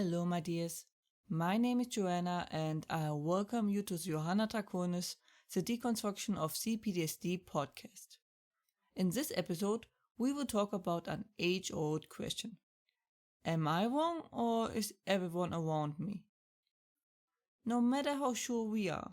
Hello, my dears. My name is Joanna, and I welcome you to the Johanna Draconis, the Deconstruction of C-PTSD podcast. In this episode, we will talk about an age-old question. Am I wrong, or is everyone around me? No matter how sure we are,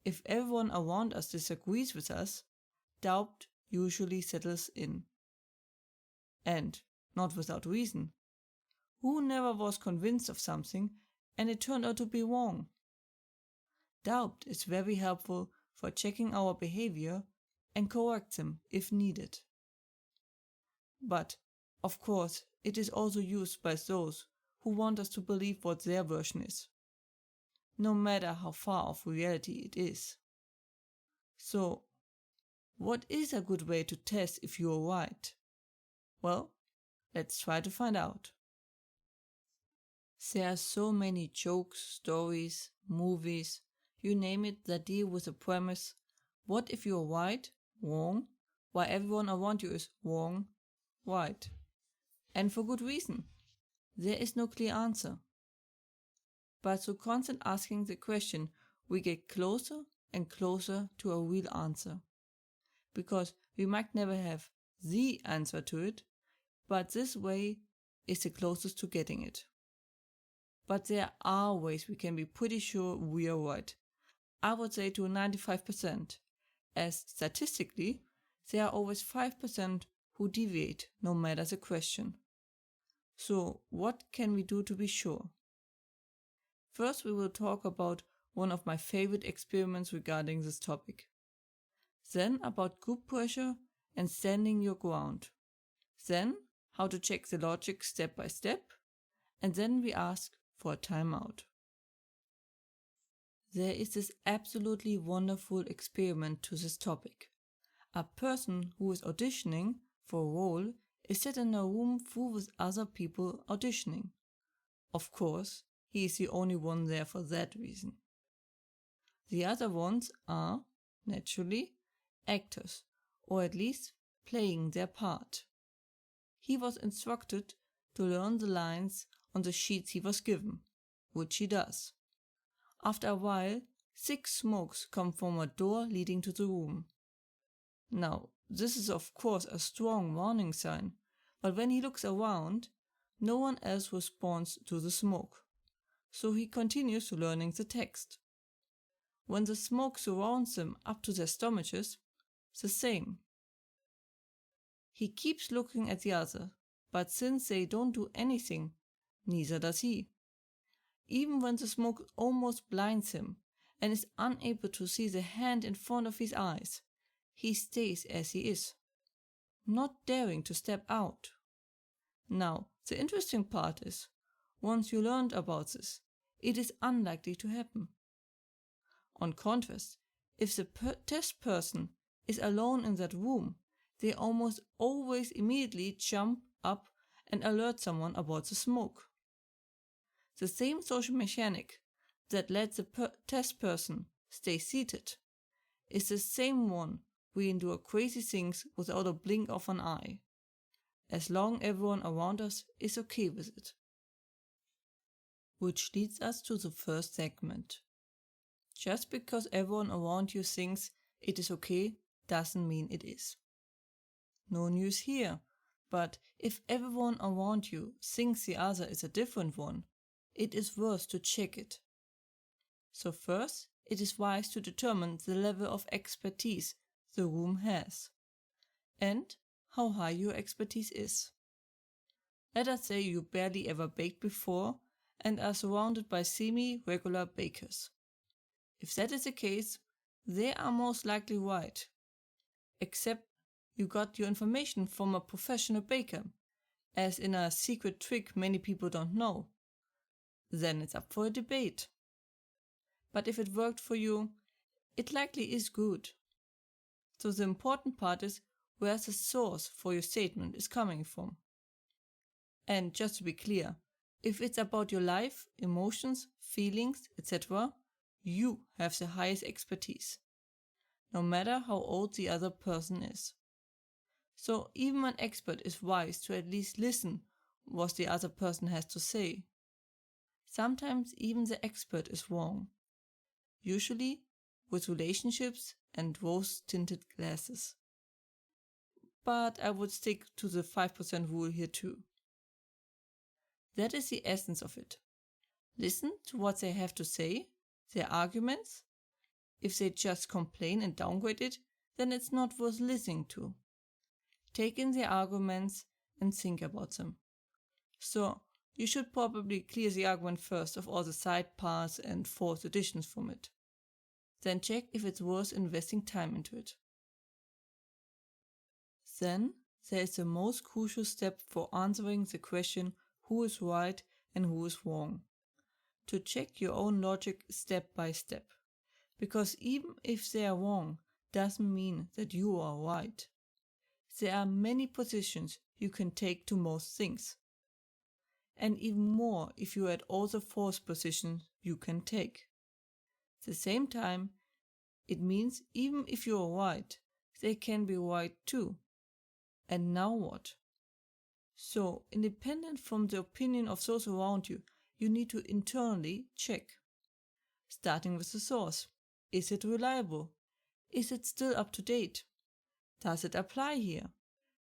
if everyone around us disagrees with us, doubt usually settles in. And not without reason. Who never was convinced of something and it turned out to be wrong? Doubt is very helpful for checking our behavior and correct them if needed. But, of course, it is also used by those who want us to believe what their version is, no matter how far off reality it is. So, what is a good way to test if you are right? Well, let's try to find out. There are so many jokes, stories, movies, you name it, that deal with the premise, what if you're right, wrong, while everyone around you is wrong, right. And for good reason. There is no clear answer. But through constant asking the question, we get closer and closer to a real answer. Because we might never have the answer to it, but this way is the closest to getting it. But there are ways we can be pretty sure we are right. I would say to 95%, as statistically, there are always 5% who deviate no matter the question. So, what can we do to be sure? First, we will talk about one of my favorite experiments regarding this topic. Then about group pressure and standing your ground. Then, how to check the logic step by step. And then we ask for a timeout. There is this absolutely wonderful experiment to this topic. A person who is auditioning for a role is set in a room full with other people auditioning. Of course, he is the only one there for that reason. The other ones are, naturally, actors, or at least playing their part. He was instructed to learn the lines on the sheets he was given, which he does. After a while, 6 smokes come from a door leading to the room. Now, this is of course a strong warning sign, but when he looks around, no one else responds to the smoke, so he continues learning the text. When the smoke surrounds them up to their stomachs, the same. He keeps looking at the other, but since they don't do anything, neither does he. Even when the smoke almost blinds him and is unable to see the hand in front of his eyes, he stays as he is, not daring to step out. Now, the interesting part is, once you learned about this, it is unlikely to happen. On contrast, if the test person is alone in that room, they almost always immediately jump up and alert someone about the smoke. The same social mechanic that lets the test person stay seated is the same one we endure crazy things without a blink of an eye, as long everyone around us is okay with it. Which leads us to the first segment. Just because everyone around you thinks it is okay doesn't mean it is. No news here, but if everyone around you thinks the other is a different one, it is worth to check it. So first, it is wise to determine the level of expertise the room has, and how high your expertise is. Let us say you barely ever baked before and are surrounded by semi-regular bakers. If that is the case, they are most likely right, except you got your information from a professional baker, as in a secret trick many people don't know. Then it's up for a debate. But if it worked for you, it likely is good. So the important part is where the source for your statement is coming from. And just to be clear, if it's about your life, emotions, feelings, etc., you have the highest expertise, no matter how old the other person is. So even an expert is wise to at least listen what the other person has to say. Sometimes even the expert is wrong. Usually with relationships and rose-tinted glasses. But I would stick to the 5% rule here too. That is the essence of it. Listen to what they have to say, their arguments. If they just complain and downgrade it, then it's not worth listening to. Take in their arguments and think about them. So, you should probably clear the argument first of all the side parts and false additions from it. Then check if it's worth investing time into it. Then there is the most crucial step for answering the question who is right and who is wrong. To check your own logic step by step. Because even if they are wrong, doesn't mean that you are right. There are many positions you can take to most things. And even more if you add all the false positions you can take. At the same time, it means even if you are right, they can be right too. And now what? So, independent from the opinion of those around you, you need to internally check. Starting with the source. Is it reliable? Is it still up to date? Does it apply here?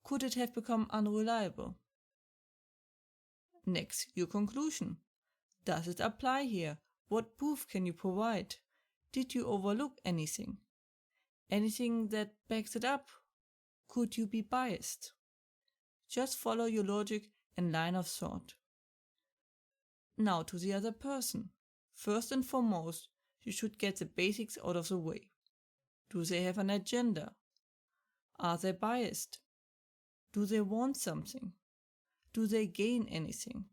Could it have become unreliable? Next, your conclusion. Does it apply here? What proof can you provide? Did you overlook anything? Anything that backs it up? Could you be biased? Just follow your logic and line of thought. Now to the other person. First and foremost, you should get the basics out of the way. Do they have an agenda? Are they biased? Do they want something? Do they gain anything?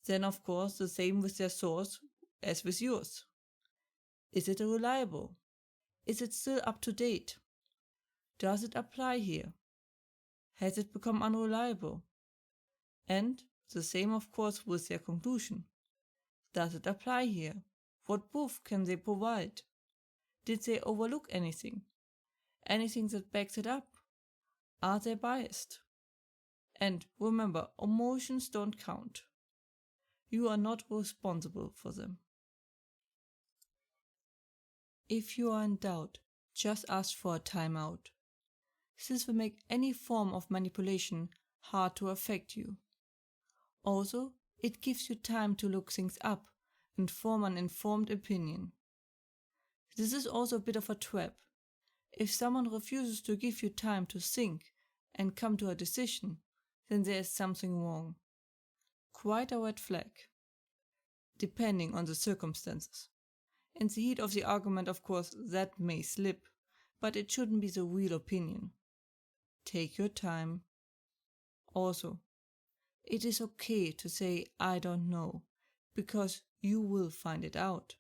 Then of course the same with their source as with yours. Is it reliable? Is it still up to date? Does it apply here? Has it become unreliable? And the same of course with their conclusion. Does it apply here? What proof can they provide? Did they overlook anything? Anything that backs it up? Are they biased? And remember, emotions don't count. You are not responsible for them. If you are in doubt, just ask for a timeout. This will make any form of manipulation hard to affect you. Also, it gives you time to look things up and form an informed opinion. This is also a bit of a trap. If someone refuses to give you time to think and come to a decision, then there is something wrong. Quite a red flag. Depending on the circumstances. In the heat of the argument, of course, that may slip, but it shouldn't be the real opinion. Take your time. Also, it is okay to say I don't know, because you will find it out.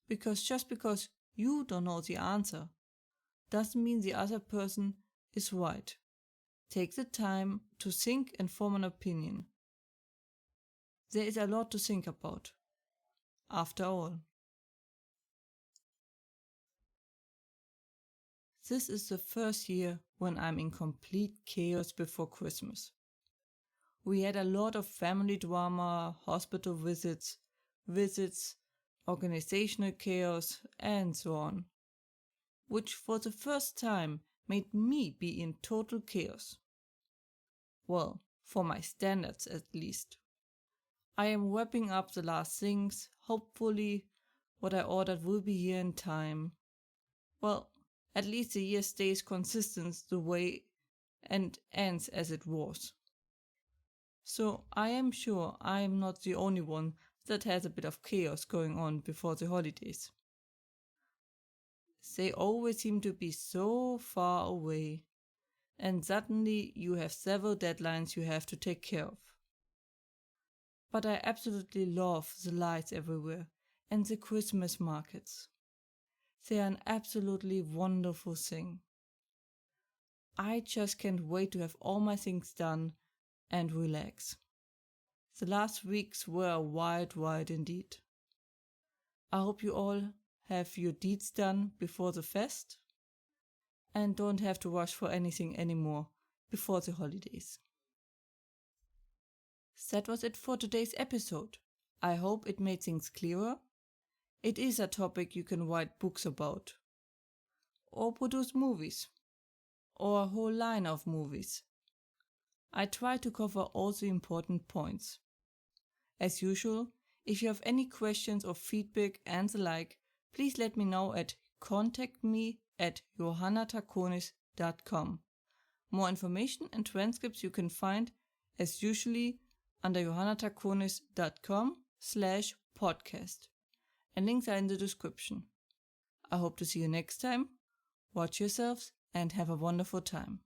Because just because you don't know the answer, doesn't mean the other person is right. Take the time to think and form an opinion. There is a lot to think about, after all. This is the first year when I'm in complete chaos before Christmas. We had a lot of family drama, hospital visits, organizational chaos, and so on, which for the first time made me be in total chaos. Well, for my standards at least. I am wrapping up the last things. Hopefully what I ordered will be here in time. Well, at least the year stays consistent the way and ends as it was. So I am sure I am not the only one that has a bit of chaos going on before the holidays. They always seem to be so far away, and suddenly you have several deadlines you have to take care of. But I absolutely love the lights everywhere and the Christmas markets. They are an absolutely wonderful thing. I just can't wait to have all my things done and relax. The last weeks were a wild ride indeed. I hope you all have your deeds done before the fest and don't have to rush for anything anymore before the holidays. That was it for today's episode. I hope it made things clearer. It is a topic you can write books about, or produce movies, or a whole line of movies. I try to cover all the important points. As usual, if you have any questions or feedback and the like, please let me know at contactme@johannatakonis.com. More information and transcripts you can find, as usually, under johannatakonis.com/podcast. And links are in the description. I hope to see you next time. Watch yourselves and have a wonderful time.